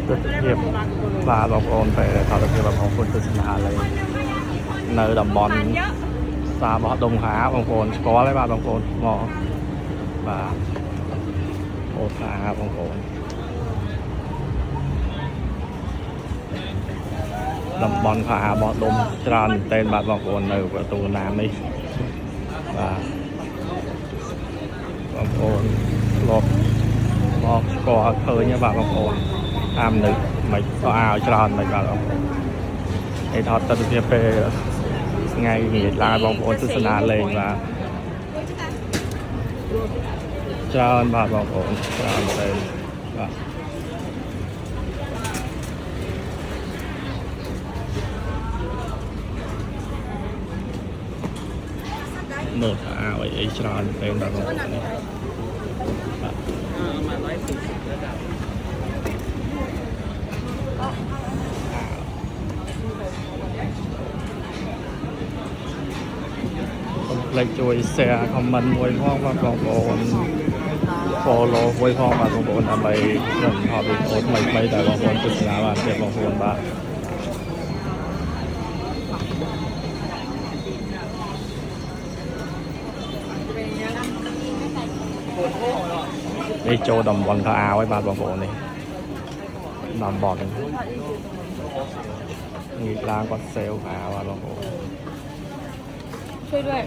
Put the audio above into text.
ទស្សនភាពបាទបងប្អូនទៅថតភាពរបស់គុណទស្សនាលេងនៅតំបន់ផ្សារបោះដុំខាបងប្អូនស្គាល់ទេបាទបងប្អូនមកបាទអូស្អាតបងប្អូនតំបន់ផ្សារបោះដុំច្រើនមែនទែនបាទបងប្អូននៅប្រตูណាមនេះបាទបងប្អូនធ្លាប់មកស្គាល់ឃើញបាទបងប្អូនតាមនៅមិនក៏ឲ្យច្រើនមិនបាទបងប្អូនឯថតទស្សនភាពពេលថ្ងៃងាយឡើងបងប្អូនទស្សនាលេងបាទច្រើនបាទបងប្អូនច្រើនទៅបាទមើលថាឲ្យអីច្រើនទៅបាទបងប្អូននេះបាទកុំភ្លេចជួយ share comment មួយផងបាទបងប្អូន follow មួយផងបាទបងប្អូនដើម្បីខ្ញុំថតវីដេអូថ្មីៗដែលបងប្អូនទស្សនាបានទៀតបងប្អូនបាទនេះចូលតំបន់ថាអាវហើយបាទបងប្អូននេះតំបន់ងាយឡើងគាត់សេលអាវបាទបងប្អូនช่วยด้วย